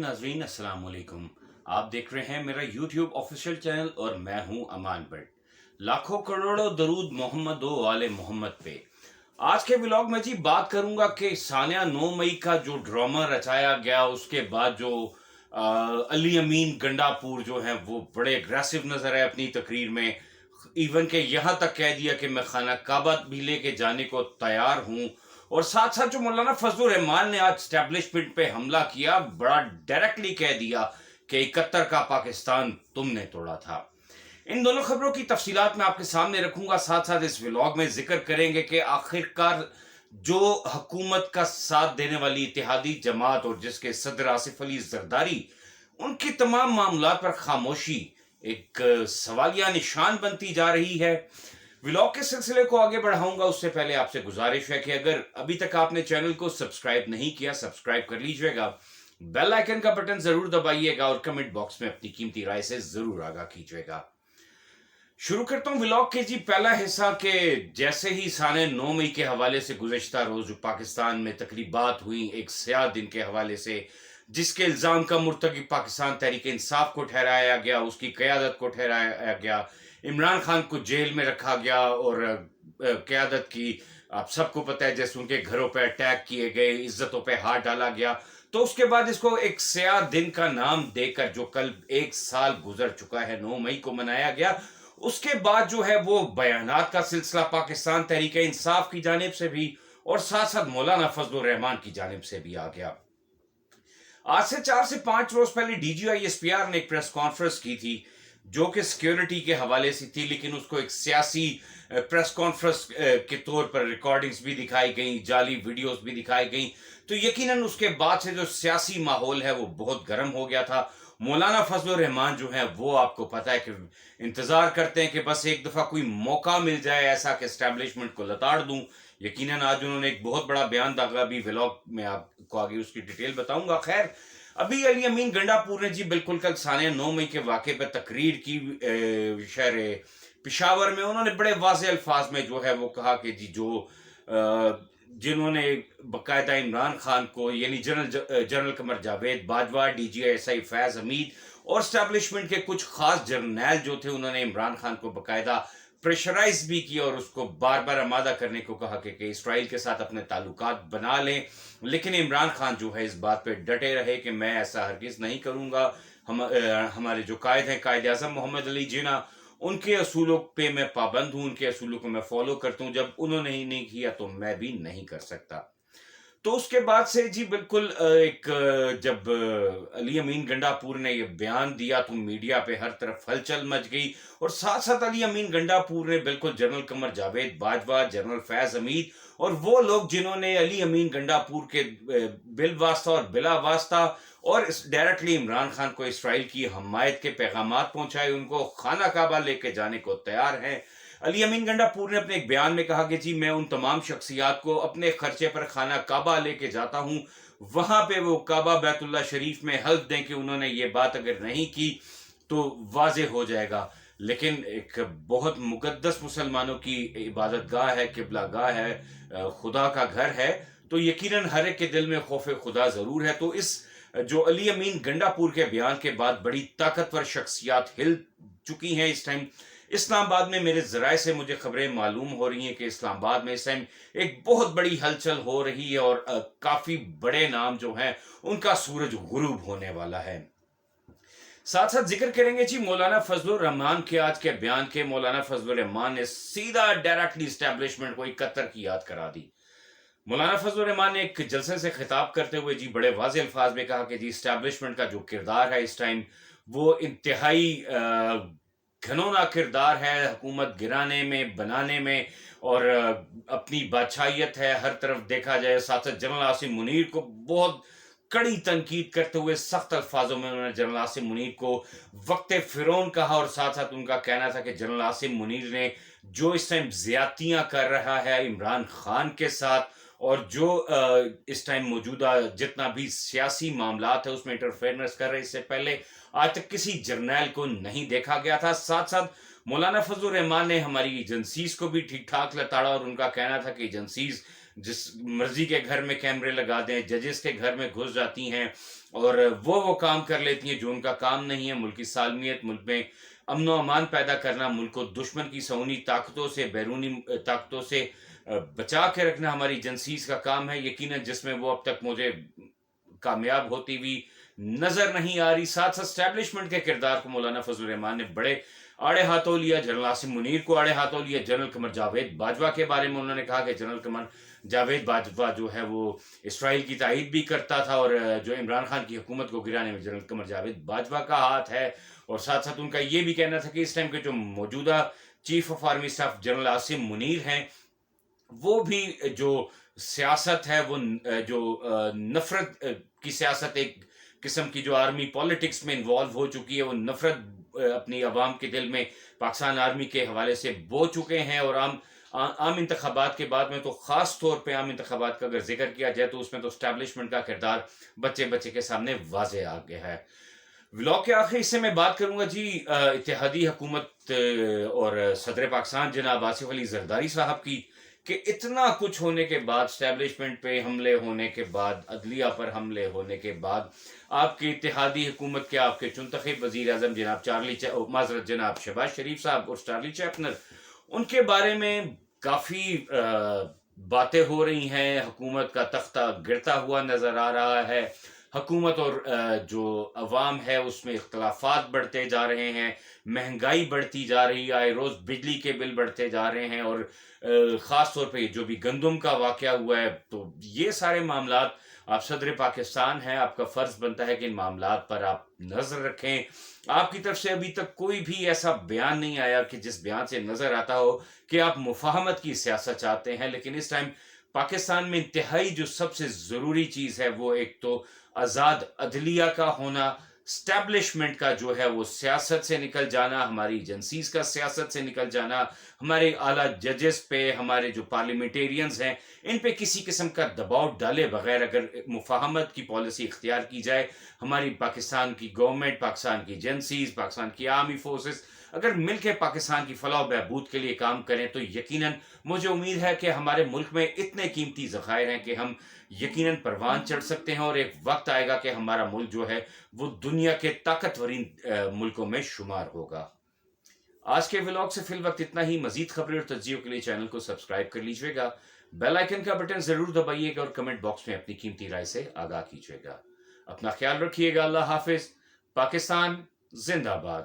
नाजरीन अस्सलाम वालेकुम। आप देख रहे हैं मेरा यूट्यूब ऑफिशियल चैनल और मैं हूं अमान भट्ट। लाखों करोड़ों दरूद मोहम्मद ओ वाले मोहम्मद पे। आज के व्लॉग में जी बात करूंगा कि सानिया 9 मई का जो ड्रामा रचाया गया, उसके बाद जो अली अमीन गंडापुर जो है वो बड़े अग्रेसिव नजर आए अपनी तकरीर में। इवन के यहाँ तक कह दिया कि मैं खाना काबा भी लेके जाने को तैयार हूं। और साथ साथ जो मौलाना फजलुर रहमान ने आज स्टैब्लिशमेंट पे हमला किया, बड़ा डायरेक्टली कह दिया कि 71 का पाकिस्तान तुमने तोड़ा था। इन दोनों खबरों की तफसीलात मैं आपके सामने रखूंगा। साथ साथ इस व्लॉग में जिक्र करेंगे कि आखिरकार जो हुकूमत का साथ देने वाली इत्तेहादी जमात और जिसके सदर आसिफ अली जरदारी, उनकी तमाम मामलात पर खामोशी एक सवालिया निशान बनती जा रही है। व्लॉग के सिलसिले को आगे बढ़ाऊंगा उससे पहले आपसे गुजारिश है कि अगर अभी तक आपने चैनल को सब्सक्राइब नहीं किया, सब्सक्राइब कर लीजिएगा, बेल आइकन का बटन जरूर दबाइएगा और कमेंट बॉक्स में अपनी कीमती राय से जरूर आगाह कीजिएगा। शुरू करता हूं व्लॉग के जी पहला हिस्सा के जैसे ही साने 9 मई के हवाले से गुज़श्ता रोज पाकिस्तान में तकरीबात हुई एक स्याह दिन के हवाले से, जिसके इल्जाम का मुर्तकब पाकिस्तान तहरीक इंसाफ को ठहराया गया, उसकी क़यादत को ठहराया गया, इमरान खान को जेल में रखा गया और क़यादत की आप सबको पता है जैसे उनके घरों पर अटैक किए गए, इज्जतों पे हाथ डाला गया। तो उसके बाद इसको एक स्याह दिन का नाम देकर जो कल 1 साल गुजर चुका है 9 मई को मनाया गया, उसके बाद जो है वो बयानात का सिलसिला पाकिस्तान तहरीक इंसाफ की जानिब से भी और साथ साथ मौलाना फजलुर रहमान की जानिब से भी आ गया। आज से 4 से 5 रोज पहले डीजीआई एसपीआर ने एक प्रेस कॉन्फ्रेंस की थी जो कि सिक्योरिटी के हवाले से थी, लेकिन उसको एक सियासी प्रेस कॉन्फ्रेंस के तौर पर रिकॉर्डिंग्स भी दिखाई गई, जाली वीडियोस भी दिखाई गई। तो यकीनन उसके बाद से जो सियासी माहौल है वो बहुत गर्म हो गया था। मौलाना फजलुर रहमान जो है वो आपको पता है कि इंतजार करते हैं कि बस एक दफा कोई मौका मिल जाए ऐसा कि एस्टैब्लिशमेंट को लताड़ दूं। यकीनन आज उन्होंने एक बहुत बड़ा बयान दागा, भी व्लॉग में आपको आगे उसकी डिटेल बताऊंगा। खैर, अभी अली अमीन गंडापुर ने जी बिल्कुल कल सानिया 9 मई के वाक़े पर तकरीर की शहर पेशावर में। उन्होंने बड़े वाज़ेह अल्फाज में जो है वो कहा कि जी जो जिन्होंने बाकायदा इमरान खान को यानी जनरल कमर जावेद बाजवा, डीजीआई फैज हमीद और स्टैब्लिशमेंट के कुछ खास जर्नैल जो थे, उन्होंने इमरान खान को बाकायदा प्रेशराइज भी किया और उसको बार बार आमादा करने को कहा कि इसराइल के साथ अपने ताल्लुकात बना लें। लेकिन इमरान खान जो है इस बात पे डटे रहे कि मैं ऐसा हरगिज नहीं करूंगा। हमारे जो कायद हैं, कायद आज़म मोहम्मद अली जिन्ना, उनके असूलों पे मैं पाबंद हूं, उनके असूलों को मैं फॉलो करता हूं। जब उन्होंने ही नहीं किया तो मैं भी नहीं कर सकता। तो उसके बाद से जी बिल्कुल जब अली अमीन गंडापुर ने ये बयान दिया तो मीडिया पे हर तरफ हलचल मच गई। और साथ साथ अली अमीन गंडापुर ने बिल्कुल जनरल कमर जावेद बाजवा, जनरल फैज हमीद और वो लोग जिन्होंने अली अमीन गंडापुर के बिल वास्ता और बिला वास्ता और डायरेक्टली इमरान खान को इसराइल की हमायत के पैगामात पहुंचाए, उनको खाना काबा लेके जाने को तैयार हैं। अली अमीन गंडापुर ने अपने एक बयान में कहा कि जी मैं उन तमाम शख्सियात को अपने खर्चे पर खाना काबा लेके जाता हूं, वहां पे वो काबा बैतुल्ला शरीफ में हल्फ दें कि उन्होंने ये बात अगर नहीं की तो वाजे हो जाएगा। लेकिन एक बहुत मुकद्दस मुसलमानों की इबादत गाह है, किबला गाह है, खुदा का घर है, तो यकीनन हर एक के दिल में खौफ खुदा जरूर है। तो इस जो अली अमीन गंडापुर के बयान के बाद बड़ी ताकतवर शख्सियात हिल चुकी हैं। इस टाइम इस्लामाबाद में मेरे जराए से मुझे खबरें मालूम हो रही हैं कि इस्लामाबाद में इस टाइम एक बहुत बड़ी हलचल हो रही है और काफी बड़े नाम जो हैं उनका सूरज गुरूब होने वाला है। साथ साथ जिक्र करेंगे जी मौलाना फजलुर रहमान के आज के बयान के। मौलाना फजलुर रहमान ने सीधा डायरेक्टली एस्टैब्लिशमेंट को 71 की याद करा दी। मौलाना फजलुर रहमान ने एक जलसे से खिताब करते हुए जी बड़े वाज़ेह अल्फाज में कहा कि जी एस्टैब्लिशमेंट का जो किरदार है इस टाइम वो इंतहाई घनौना किरदार है, हुकूमत गिराने में, बनाने में और अपनी बादशाहियत है। हर तरफ देखा जाए, साथ साथ जनरल आसिम मुनीर को बहुत कड़ी तनकीद करते हुए सख्त अल्फाजों में उन्होंने जनरल आसिम मुनीर को वक्त फिरौन कहा और साथ साथ उनका कहना था कि जनरल आसिम मुनीर ने जो इस टाइम ज्यादतियां कर रहा है इमरान खान के साथ और जो इस टाइम मौजूदा जितना भी सियासी मामलात है उसमें इंटरफेरेंस कर रहे, इससे पहले आज तक किसी जर्नैल को नहीं देखा गया था। साथ साथ मौलाना फजलुर रहमान ने हमारी एजेंसीज को भी ठीक ठाक लताड़ा और उनका कहना था कि एजेंसीज جس مرضی کے گھر میں کیمرے لگا دیں، ججز کے گھر میں گھس جاتی ہیں اور وہ کام کر لیتی ہیں جو ان کا کام نہیں ہے. ملک کی سالمیت، ملک میں امن و امان پیدا کرنا، ملک کو دشمن کی صہیونی طاقتوں سے، بیرونی طاقتوں سے بچا کے رکھنا ہماری ایجنسیز کا کام ہے. یقیناً جس میں وہ اب تک مجھے کامیاب ہوتی ہوئی نظر نہیں آ رہی. ساتھ ساتھ اسٹیبلشمنٹ کے کردار کو مولانا فضل الرحمان نے بڑے آڑے ہاتھوں لیا. جنرل عاصم منیر کو آڑے ہاتھوں لیا. جنرل قمر جاوید باجوہ کے بارے میں انہوں نے کہا کہ جنرل قمر جاوید باجوہ جو ہے وہ اسرائیل کی تائید بھی کرتا تھا اور جو عمران خان کی حکومت کو گرانے میں جنرل قمر جاوید باجوہ کا ہاتھ ہے. اور ساتھ ساتھ ان کا یہ بھی کہنا تھا کہ اس ٹائم کے جو موجودہ chief of army staff general Asim Munir ہیں وہ بھی جو سیاست ہے، وہ جو نفرت کی سیاست، ایک قسم کی جو آرمی پالیٹکس میں انوالو ہو چکی ہے، وہ نفرت اپنی عوام کے دل میں پاکستان آرمی کے حوالے سے بو چکے ہیں. اور عام انتخابات کے بعد میں تو خاص طور پہ عام انتخابات کا اگر ذکر کیا جائے تو اس میں تو اسٹیبلشمنٹ کا کردار بچے کے سامنے واضح آ گیا ہے. ولاگ کے آخری حصے میں بات کروں گا جی اتحادی حکومت اور صدر پاکستان جناب آصف علی زرداری صاحب کی، کہ اتنا کچھ ہونے کے بعد، اسٹیبلشمنٹ پہ حملے ہونے کے بعد، عدلیہ پر حملے ہونے کے بعد، آپ کی اتحادی حکومت کے آپ کے چنتخب وزیر اعظم جناب جناب شہباز شریف صاحب اور چارلی چیپنر، ان کے بارے میں کافی باتیں ہو رہی ہیں. حکومت کا تختہ گرتا ہوا نظر آ رہا ہے. حکومت اور جو عوام ہے اس میں اختلافات بڑھتے جا رہے ہیں. مہنگائی بڑھتی جا رہی ہے. آئے روز بجلی کے بل بڑھتے جا رہے ہیں. اور خاص طور پہ جو بھی گندم کا واقعہ ہوا ہے، تو یہ سارے معاملات، آپ صدر پاکستان ہیں، آپ کا فرض بنتا ہے کہ ان معاملات پر آپ نظر رکھیں. آپ کی طرف سے ابھی تک کوئی بھی ایسا بیان نہیں آیا کہ جس بیان سے نظر آتا ہو کہ آپ مفاہمت کی سیاست چاہتے ہیں. لیکن اس ٹائم پاکستان میں انتہائی جو سب سے ضروری چیز ہے وہ ایک تو آزاد عدلیہ کا ہونا، اسٹیبلشمنٹ کا جو ہے وہ سیاست سے نکل جانا، ہماری ایجنسیز کا سیاست سے نکل جانا، ہمارے اعلیٰ ججز پہ، ہمارے جو پارلیمنٹیرینز ہیں ان پہ کسی قسم کا دباؤ ڈالے بغیر اگر مفاہمت کی پالیسی اختیار کی جائے، ہماری پاکستان کی گورنمنٹ، پاکستان کی ایجنسیز، پاکستان کی آرمی فورسز اگر مل کے پاکستان کی فلاح و بہبود کے لیے کام کریں تو یقیناً مجھے امید ہے کہ ہمارے ملک میں اتنے قیمتی ذخائر ہیں کہ ہم یقیناً پروان چڑھ سکتے ہیں. اور ایک وقت آئے گا کہ ہمارا ملک جو ہے وہ دنیا کے طاقتورین ملکوں میں شمار ہوگا. آج کے ولاگ سے فی الوقت اتنا ہی. مزید خبریں اور تجزیوں کے لیے چینل کو سبسکرائب کر لیجئے گا. بیل آئیکن کا بٹن ضرور دبائیے گا اور کمنٹ باکس میں اپنی قیمتی رائے سے آگاہ کیجئے گا. اپنا خیال رکھیے گا. اللہ حافظ. پاکستان زندہ باد.